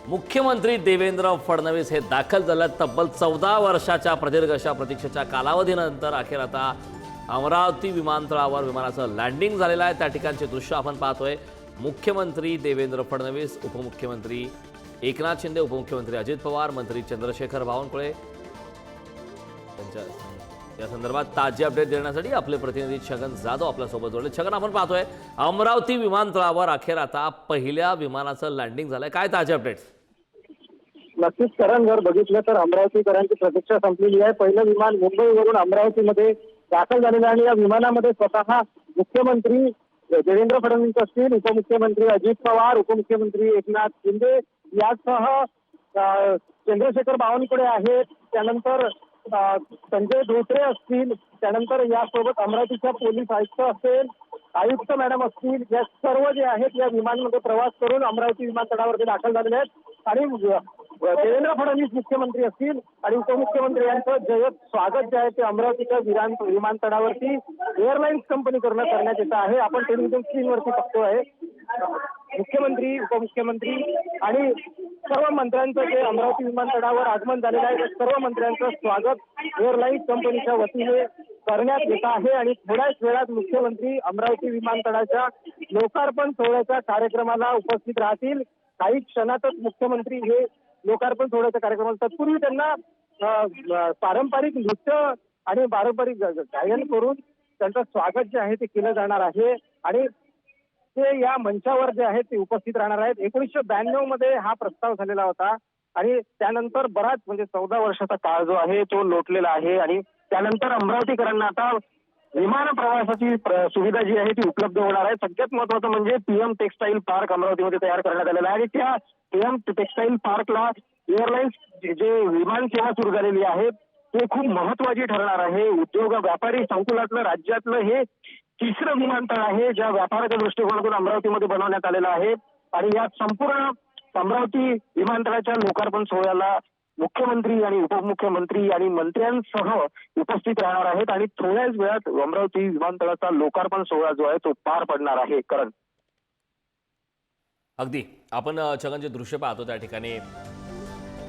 मुख्यमंत्री देवेंद्र फडणवीस हे दाखल झाल्यात तब्बल 14 वर्षाच्या प्रदीर्घ अशा प्रतीक्षेच्या कालावधीनंतर अखेर आता अमरावती विमानतळावर विमानाचं लँडिंग झालेलं आहे। त्या ठिकाणचे दृश्य आपण पाहतोय। मुख्यमंत्री देवेंद्र फडणवीस, उपमुख्यमंत्री एकनाथ शिंदे, उपमुख्यमंत्री अजित पवार, मंत्री चंद्रशेखर बावनकुळे या संदर्भात ताजी अपडेट देण्यासाठी आपले प्रतिनिधी छगन जाधव आपल्यासोबत जोडले। छगन, आपण पाहतोय अमरावती विमानतळावर अखेर आता पहिल्या विमानाचं लँडिंग झालंय, काय ताजी अपडेट्स? नक्कीच करण, जर बघितलं तर अमरावतीकरांची प्रतीक्षा संपलेली आहे। पहिलं विमान मुंबईवरून अमरावतीमध्ये दाखल झालेलं आहे। या विमानामध्ये स्वतः मुख्यमंत्री देवेंद्र फडणवीस असतील, उपमुख्यमंत्री अजित पवार, उपमुख्यमंत्री एकनाथ शिंदे यासह चंद्रशेखर बावनकुळे आहेत, त्यानंतर संजय धोत्रे असतील, त्यानंतर यासोबत अमरावतीच्या पोलीस आयुक्त असेल, आयुक्त मॅडम असतील, या सर्व जे आहेत या विमानामध्ये प्रवास करून अमरावती विमानतळावरती दाखल झालेले आहेत। आणि देवेंद्र फडणवीस मुख्यमंत्री असतील आणि उपमुख्यमंत्री यांचं जय्यत स्वागत जे आहे ते अमरावतीच्या विमानतळावरती एअरलाइन्स कंपनीकडून करण्यात येत आहे। आपण टेलिव्हिजन स्क्रीनवरती बघतोय मुख्यमंत्री, उपमुख्यमंत्री आणि सर्व मंत्र्यांचं जे अमरावती विमानतळावर आगमन झालेलं आहे, सर्व मंत्र्यांचं स्वागत एअरलाइन्स कंपनीच्या वतीने करण्यात येत आहे। आणि थोड्याच वेळात मुख्यमंत्री अमरावती विमानतळाच्या लोकार्पण सोहळ्याच्या कार्यक्रमाला उपस्थित राहतील। काही क्षणातच मुख्यमंत्री हे लोकार्पण सोहळ्याच्या कार्यक्रमाला तत्पूर्वी त्यांना पारंपरिक नृत्य आणि पारंपरिक गायन करून त्यांचं स्वागत जे आहे ते केलं जाणार आहे आणि ते या मंचावर जे आहेत ते उपस्थित राहणार आहेत। 1992 मध्ये हा प्रस्ताव झालेला होता आणि त्यानंतर बराच म्हणजे 14 वर्षाचा काळ जो आहे तो लोटलेला आहे आणि त्यानंतर अमरावतीकरांना आता विमान प्रवासाची सुविधा जी आहे ती उपलब्ध होणार आहे। सगळ्यात महत्त्वाचं म्हणजे पीएम टेक्सटाईल पार्क अमरावतीमध्ये तयार करण्यात आलेला आहे आणि त्या पीएम टेक्सटाईल पार्कला एअरलाइन्स जे विमान सेवा सुरू झालेली आहे ते खूप महत्त्वाची ठरणार आहे। उद्योग व्यापारी संकुलातलं राज्यातलं हे तिसरं विमानतळ आहे ज्या व्यापाराच्या दृष्टिकोनातून अमरावतीमध्ये बनवण्यात आलेलं आहे आणि या संपूर्ण अमरावती विमानतळाच्या लोकार्पण सोहळ्याला मुख्यमंत्री आणि उपमुख्यमंत्री आणि मंत्र्यांसह उपस्थित राहणार आहेत आणि थोड्याच वेळात अमरावती विमानतळाचा लोकार्पण सोहळा जो आहे तो पार पडणार आहे। करण, अगदी आपण छगनचे दृश्य पाहतो त्या ठिकाणी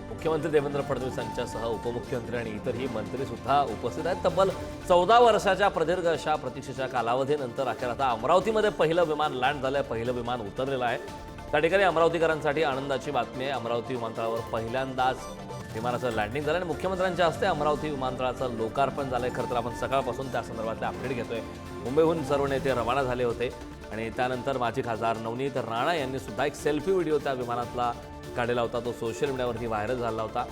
मुख्यमंत्री देवेंद्र फडणवीस यांच्यासह उपमुख्यमंत्री आणि इतरही मंत्री सुद्धा उपस्थित आहेत। तब्बल 14 वर्षाच्या प्रदीर्घ अशा प्रतीक्षेच्या कालावधीनंतर अखेर आता अमरावतीमध्ये पहिलं विमान लँड झालंय, पहिलं विमान उतरलेलं आहे। त्या ठिकाणी अमरावतीकरांसाठी आनंदाची बातमी आहे। अमरावती विमानतळावर पहिल्यांदाच विमानाचं लँडिंग झालं आणि मुख्यमंत्र्यांच्या हस्ते अमरावती विमानतळाचं लोकार्पण झालंय। खरं तर आपण सकाळपासून त्या संदर्भातले अपडेट घेतोय। मुंबईहून सर्व नेते रवाना झाले होते आणि त्यानंतर माजी खासदार नवनीत राणा यांनी सुद्धा एक सेल्फी व्हिडिओ त्या विमानातला काढलेला होता, तो सोशल मीडियावरती व्हायरल झाला होता।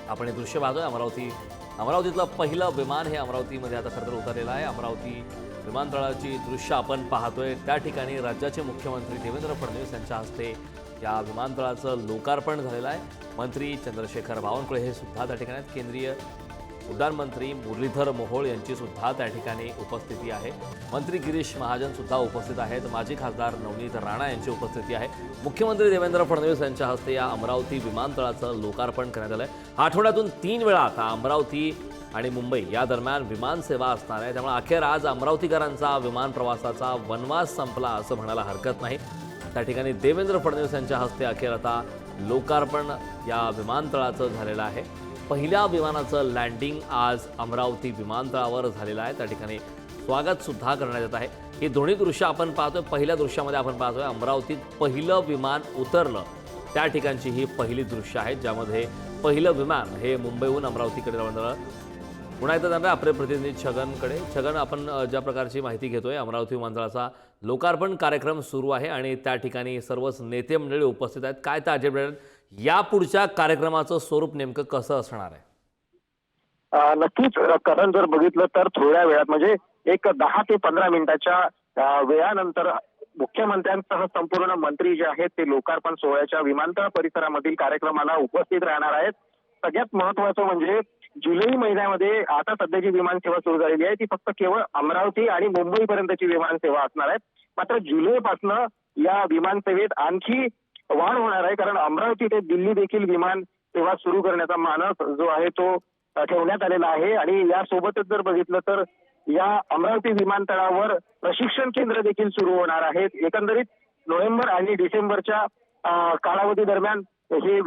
आपण हे दृश्य पाहतोय। अमरावतीतलं पहिलं विमान हे अमरावतीमध्ये आता खरं तर उतरलेलं आहे। अमरावती विमानतळाची दृश्य आपण पाहतोय। त्या ठिकाणी राज्याचे मुख्यमंत्री देवेंद्र फडणवीस यांच्या हस्ते या विमानतळाचं लोकार्पण झालेलं आहे। मंत्री चंद्रशेखर बावनकुळे हे सुद्धा त्या ठिकाणी आहेत। केंद्रीय उड्डाण मंत्री मुरलीधर मोहोळ यांची सुद्धा त्या ठिकाणी उपस्थिती आहे। मंत्री गिरीश महाजन सुद्धा उपस्थित आहेत। माजी खासदार नवनीत राणा यांची उपस्थिती आहे। मुख्यमंत्री देवेंद्र फडणवीस यांच्या हस्ते या अमरावती विमानतळाचं लोकार्पण करण्यात आलं आहे। आठवड्यातून 3 वेळा आता अमरावती आणि मुंबई या दरम्यान विमान सेवा असणार आहे, त्यामुळे अखेर आज अमरावतीकरांचा विमान प्रवासाचा वनवास संपला असं म्हणायला हरकत नाही। त्या ठिकाणी देवेंद्र फडणवीस यांच्या हस्ते अखेर आता लोकार्पण या विमानतळाचं झालेलं आहे। पहिल्या विमानाचं लँडिंग आज अमरावती विमानतळावर झालेलं आहे। त्या ठिकाणी स्वागत सुद्धा करण्यात येत आहे। ही दोन्ही दृश्य आपण पाहतोय। पहिल्या दृश्यामध्ये आपण पाहतोय अमरावतीत पहिलं विमान उतरलं, त्या ठिकाणची ही पहिली दृश्य आहेत ज्यामध्ये पहिलं विमान हे मुंबईहून अमरावतीकडे रवाना। पुन्हा एकदा जाणार आपले प्रतिनिधी छगनकडे। छगन, आपण ज्या प्रकारची माहिती घेतोय अमरावती विमानतळाचा लोकार्पण कार्यक्रम सुरू आहे आणि त्या ठिकाणी सर्वच नेते मंडळी उपस्थित आहेत, काय ताजे अपडेट? या पुढच्या कार्यक्रमाचं स्वरूप नेमकं कसं असणार आहे? नक्कीच करण, जर बघितलं तर थोड्या वेळात म्हणजे एक 10 ते 15 मिनिटाच्या वेळानंतर मुख्यमंत्र्यांसह संपूर्ण मंत्री जे आहेत ते लोकार्पण सोहळ्याच्या विमानतळ परिसरामधील कार्यक्रमाला उपस्थित राहणार आहेत। सगळ्यात महत्त्वाचं म्हणजे जुलै महिन्यामध्ये आता सध्याची विमान सेवा सुरू झालेली आहे ती फक्त केवळ अमरावती आणि मुंबईपर्यंतची विमान सेवा असणार आहे। मात्र जुलैपासनं या विमान सेवेत आणखी वाढ होणार आहे, कारण अमरावती ते दिल्ली देखील विमान सेवा सुरू करण्याचा मानस जो आहे तो ठेवण्यात आलेला आहे। आणि यासोबतच जर बघितलं तर या अमरावती विमानतळावर प्रशिक्षण केंद्र देखील सुरू होणार आहेत। एकंदरीत नोव्हेंबर आणि डिसेंबरच्या कालावधी दरम्यान हे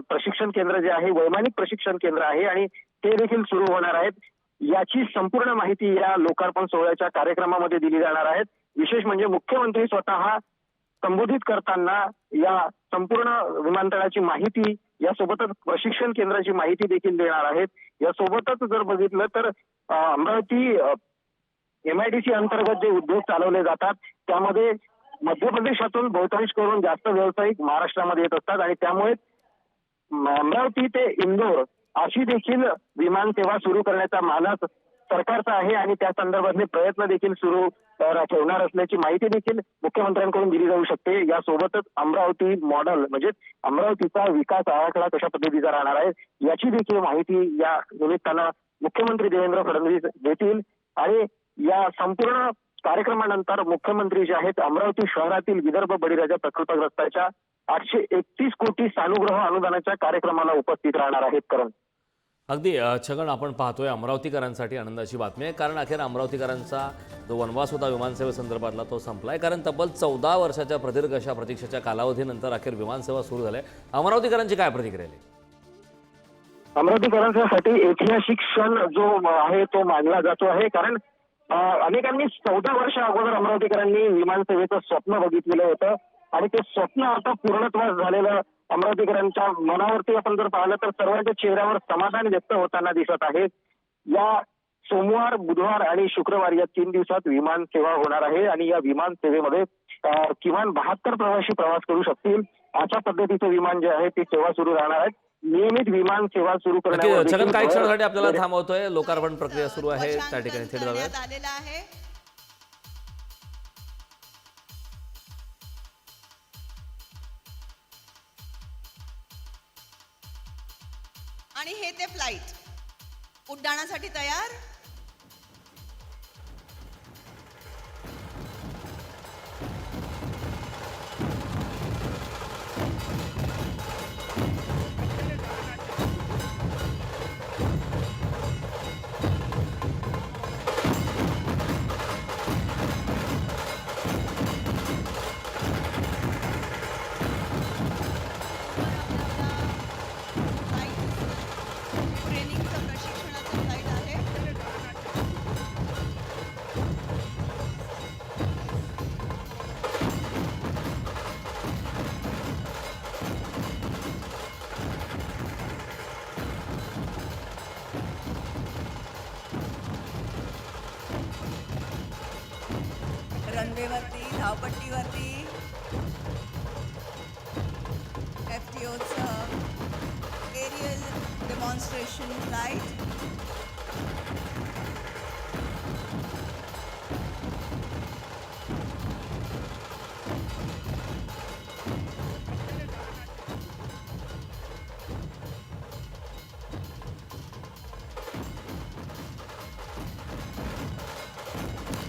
प्रशिक्षण केंद्र जे आहे वैमानिक प्रशिक्षण केंद्र आहे आणि ते देखील सुरू होणार आहेत. याची संपूर्ण माहिती या लोकार्पण सोहळ्याच्या कार्यक्रमामध्ये दिली जाणार आहे. विशेष म्हणजे मुख्यमंत्री स्वतः संबोधित करताना या संपूर्ण विमानतळाची माहिती यासोबतच प्रशिक्षण केंद्राची माहिती देखील देणार आहेत. यासोबतच जर बघितलं तर अमरावती MIDC अंतर्गत जे उद्योग चालवले जातात त्यामध्ये मध्य प्रदेशातून बहुतांश करून जास्त व्यावसायिक महाराष्ट्रामध्ये येत असतात आणि त्यामुळे अमरावती ते इंदोर अशी देखील विमान सेवा सुरू करण्याचा मानस सरकारचा आहे आणि त्या संदर्भातले प्रयत्न देखील सुरू ठेवणार असल्याची माहिती देखील मुख्यमंत्र्यांकडून दिली जाऊ शकते. यासोबतच अमरावती मॉडेल म्हणजे अमरावतीचा विकास आराखडा कशा पद्धतीचा राहणार आहे याची देखील माहिती या निमित्तानं मुख्यमंत्री देवेंद्र फडणवीस देतील आणि या संपूर्ण कार्यक्रमानंतर मुख्यमंत्री जे आहेत अमरावती शहरातील विदर्भ बळीराजा प्रकल्पग्रस्ताच्या 831 कोटी सानुग्रह अनुदानाच्या कार्यक्रमाला उपस्थित राहणार आहेत. करण अगदी छगन, आपण पाहतोय अमरावतीकरांसाठी आनंदाची बातमी आहे, कारण अखेर अमरावतीकरांचा जो वनवास होता विमानसेवेसंदर्भातला तो संपलाय. कारण तब्बल 14 वर्षाच्या प्रदीर्घ अशा प्रतीक्षेच्या कालावधीनंतर अखेर विमानसेवा सुरू झाली. अमरावतीकरांची काय प्रतिक्रिया आहे? अमरावतीकरांसाठी ऐतिहासिक क्षण जो आहे तो मानला जातो आहे. कारण अनेकांनी 14 वर्ष अगोदर अमरावतीकरांनी विमानसेवेचं स्वप्न बघितलेलं होतं आणि ते स्वप्न आता पूर्णत्वास झालेलं अमरावतीकरांच्या मनावरती आपण जर पाहिलं तर सर्वांच्या चेहऱ्यावर समाधान व्यक्त होताना दिसत आहे. या सोमवार, बुधवार आणि शुक्रवार या 3 दिवसात विमान सेवा होणार आहे आणि या विमान सेवेमध्ये किमान 72 प्रवासी प्रवास करू शकतील. अशा पद्धतीचं विमान जे आहे ते सेवा सुरू राहणार आहे. नियमित विमान सेवा सुरू करण्यावर छगन, काही क्षणासाठी आपल्याला थांबवतोय. लोकार्पण प्रक्रिया सुरू आहे, त्या ठिकाणी थेट जाऊयात. आणि हे ते फ्लाइट उड्डाणासाठी तयार. ट्रेनिंगचं प्रशिक्षणाचं फ्लाइट आहे. रनवेवरती, धावपट्टीवरती FTOचं एरियल डेमॉन्स्ट्रेशन फ्लाइट.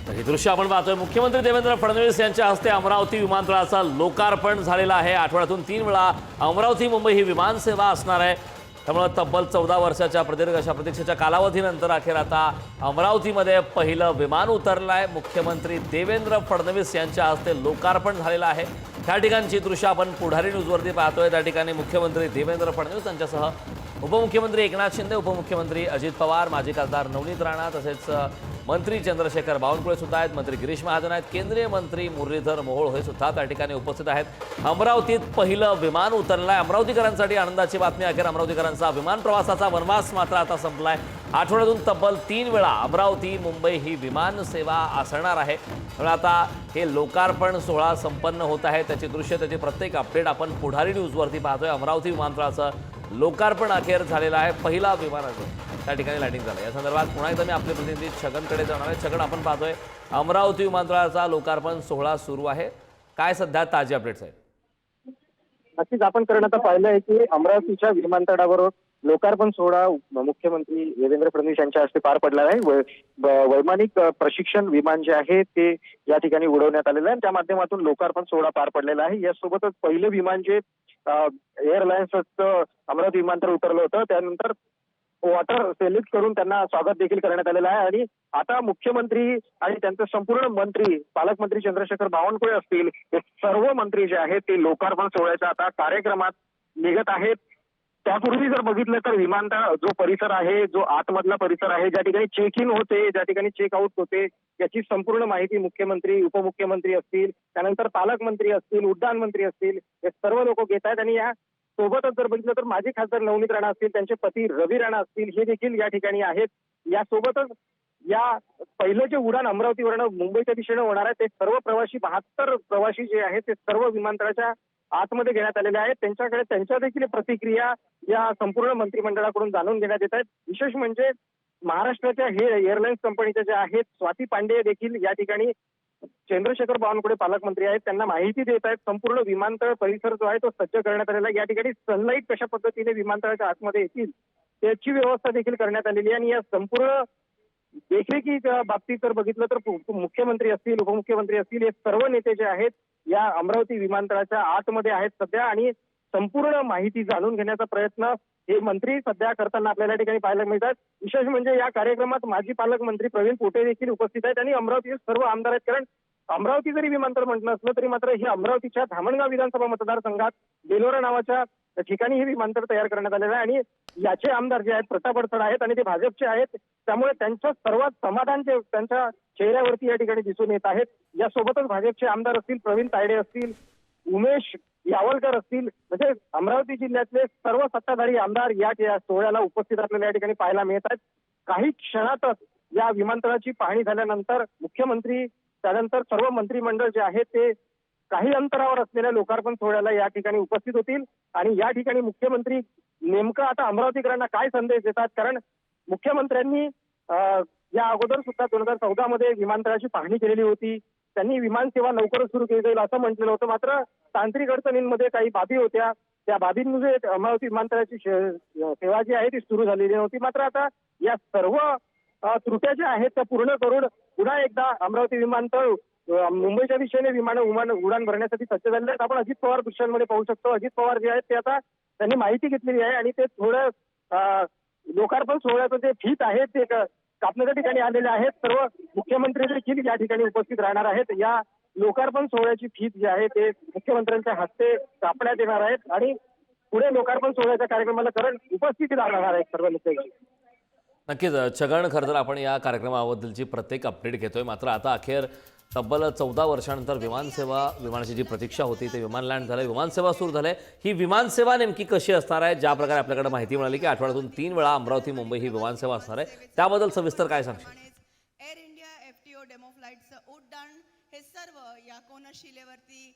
तर हे दृश्य आपण पाहतोय. मुख्यमंत्री देवेंद्र फडणवीस यांच्या हस्ते अमरावती विमानतळाचं लोकार्पण झालेलं आहे. आठवड्यातून 3 वेळा अमरावती मुंबई ही विमानसेवा असणार आहे. त्यामुळे तब्बल 14 वर्षाच्या प्रदीर्घ अशा प्रतीक्षेच्या कालावधीनंतर अखेर आता अमरावतीमध्ये पहिलं विमान उतरलं आहे. मुख्यमंत्री देवेंद्र फडणवीस यांच्या हस्ते लोकार्पण झालेलं आहे. त्या ठिकाणची दृश्य आपण पुढारी न्यूजवरती पाहतोय. त्या ठिकाणी मुख्यमंत्री देवेंद्र फडणवीस यांच्यासह उपमुख्यमंत्री एकनाथ शिंदे, उपमुख्यमंत्री अजित पवार, माजी खासदार नवनीत राणा, तसेच मंत्री चंद्रशेखर बावनकुळे सुद्धा आहेत, मंत्री गिरीश महाजन आहेत, केंद्रीय मंत्री मुरलीधर मोहोळ हे सुद्धा त्या ठिकाणी उपस्थित आहेत. अमरावतीत पहिलं विमान उतरलं आहे. अमरावतीकरांसाठी आनंदाची बातमी. अखेर अमरावतीकरांचा विमान प्रवासाचा वनवास मात्र आता संपलाय. आठवड्यातून तब्बल 3 वेळा अमरावती मुंबई ही विमान सेवा असणार आहे. त्यामुळे आता हे लोकार्पण सोहळा संपन्न होत आहे. त्याची दृश्य, त्याची प्रत्येक अपडेट आपण पुढारी न्यूजवरती पाहतोय. अमरावती विमानतळाचं लोकार्पण अखेर झालेलं आहे. पहिला विमानाचं त्या ठिकाणी लँडिंग झालं. या संदर्भात पुन्हा एकदा मी आपले प्रतिनिधी छगनकडे जाणार आहे. छगन, आपण पाहतोय अमरावती विमानतळाचा लोकार्पण सोहळा सुरू आहे. काय सध्या ताजी अपडेट्स आहेत? नक्कीच आपण आता पाहिलं आहे की अमरावतीच्या विमानतळावर लोकार्पण सोहळा मुख्यमंत्री देवेंद्र फडणवीस यांच्या हस्ते पार पडला आहे. वैमानिक प्रशिक्षण विमान जे आहे ते या ठिकाणी उडवण्यात आलेलं आहे. त्या माध्यमातून लोकार्पण सोहळा पार पडलेला आहे. यासोबतच पहिलं विमान जे एअरलाइन्सचं अमरावती विमानतळ उतरलं होतं त्यानंतर वॉटर सेल्यूट करून त्यांना स्वागत देखील करण्यात आलेलं आहे. आणि आता मुख्यमंत्री आणि त्यांचे संपूर्ण मंत्री, पालकमंत्री चंद्रशेखर बावनकुळे असतील, हे सर्व मंत्री जे आहेत ते लोकार्पण सोहळ्याच्या आता कार्यक्रमात निघत आहेत. त्यापूर्वी जर बघितलं तर विमानतळ जो परिसर आहे, जो आतमधला परिसर आहे, ज्या ठिकाणी चेक इन होते, ज्या ठिकाणी चेक आउट होते, याची संपूर्ण माहिती मुख्यमंत्री, उपमुख्यमंत्री असतील, त्यानंतर पालकमंत्री असतील, उड्डाण मंत्री असतील, हे सर्व लोक घेत आहेत. आणि या सोबतच जर बघितलं तर माजी खासदार नवनीत राणा असतील, त्यांचे पती रवी राणा असतील, हे देखील या ठिकाणी आहेत. यासोबतच या पहिलं जे उडाण अमरावतीवरनं मुंबईच्या दिशेने होणार आहे, ते सर्व प्रवासी 72 प्रवासी जे आहेत ते सर्व विमानतळाच्या आतमध्ये घेण्यात आलेले आहेत. त्यांच्याकडे त्यांच्या देखील प्रतिक्रिया या संपूर्ण मंत्रिमंडळाकडून जाणून घेण्यात येत आहेत. विशेष म्हणजे महाराष्ट्राच्या हे एअरलाईन्स कंपनीच्या ज्या आहेत, स्वाती पांडे देखील या ठिकाणी चंद्रशेखर बावनकुळे पालकमंत्री आहेत, त्यांना माहिती देत आहेत. संपूर्ण विमानतळ परिसर जो आहे तो सज्ज करण्यात आलेला आहे. या ठिकाणी सनलाईट कशा पद्धतीने विमानतळाच्या आतमध्ये येतील त्याची व्यवस्था देखील करण्यात आलेली आहे. आणि या संपूर्ण देखरेखीच्या बाबतीत जर बघितलं तर मुख्यमंत्री असतील, उपमुख्यमंत्री असतील, हे सर्व नेते जे आहेत या अमरावती विमानतळाच्या आतमध्ये आहेत सध्या. आणि संपूर्ण माहिती जाणून घेण्याचा प्रयत्न हे मंत्री सध्या करताना आपल्याला या ठिकाणी पाहायला मिळतात. विशेष म्हणजे या कार्यक्रमात माजी पालकमंत्री प्रवीण पोटे देखील उपस्थित आहेत आणि अमरावतीचे सर्व आमदार आहेत. कारण अमरावती जरी विमानतळ म्हटलं असलं तरी मात्र हे अमरावतीच्या धामणगाव विधानसभा मतदारसंघात बेलोरा नावाच्या ठिकाणी हे विमानतळ तयार करण्यात आलेलं आहे. आणि याचे आमदार जे आहेत प्रताप अडसड आहेत आणि ते भाजपचे आहेत, त्यामुळे त्यांचं सर्वात समाधान जे त्यांच्या चेहऱ्यावरती या ठिकाणी दिसून येत आहेत. यासोबतच भाजपचे आमदार असतील, प्रवीण तायडे असतील, उमेश यावलकर असतील, म्हणजे अमरावती जिल्ह्यातले सर्व सत्ताधारी आमदार या सोहळ्याला उपस्थित असलेल्या या ठिकाणी पाहायला मिळत आहेत. काही क्षणातच या विमानतळाची पाहणी झाल्यानंतर मुख्यमंत्री, त्यानंतर सर्व मंत्रिमंडळ जे आहे ते काही अंतरावर असलेल्या लोकार्पण सोहळ्याला या ठिकाणी उपस्थित होतील. आणि या ठिकाणी मुख्यमंत्री नेमकं आता अमरावतीकरांना काय संदेश देतात, कारण मुख्यमंत्र्यांनी या अगोदर सुद्धा 2014 मध्ये विमानतळाची पाहणी केलेली होती. त्यांनी विमानसेवा लवकरच सुरू केली जाईल असं म्हटलेलं होतं. मात्र तांत्रिक अडचणींमध्ये काही बाबी होत्या, त्या बाबींमुळे अमरावती विमानतळाची सेवा जी आहे ती सुरू झालेली नव्हती. मात्र आता या सर्व त्रुट्या ज्या आहेत त्या पूर्ण करून पुन्हा एकदा अमरावती विमानतळ मुंबईच्या दिशेने उडाण भरण्यासाठी सज्ज झालेले आहेत. आपण अजित पवार दृश्यांमध्ये पाहू शकतो. अजित पवार जे आहेत ते आता त्यांनी माहिती घेतलेली आहे आणि ते थोडं लोकार्पण सोहळ्याचं जे फीत आहे ते कापण्याच्या ठिकाणी आलेले आहेत. सर्व मुख्यमंत्री देखील या ठिकाणी उपस्थित राहणार आहेत. या लोकार्पण सोहळ्याची फीत जी आहे ते मुख्यमंत्र्यांच्या हस्ते कापण्यात येणार आहेत आणि पुढे लोकार्पण सोहळ्याच्या कार्यक्रमाला उपस्थिती राहणार आहेत सर्व नेते. नक्कीच छगन, खरं तर आपण या कार्यक्रमाबद्दलची प्रत्येक अपडेट घेतोय. मात्र आता अखेर तब्बल 14 वर्षानंतर विमानाची जी प्रतीक्षा होती ते विमान लँड झालं, विमानसेवा सुरू झाली. ही विमानसेवा नेमकी कशी असणार आहे, ज्या प्रकारे आपल्याकडे माहिती मिळाली की आठवड्यातून 3 वेळा अमरावती मुंबई ही विमानसेवा असणार आहे, त्याबद्दल सविस्तर काय सांगशील? एअर इंडिया FTO डेमो फ्लाईटचं उड्डाण हे सर्व या कोनशिलेवरती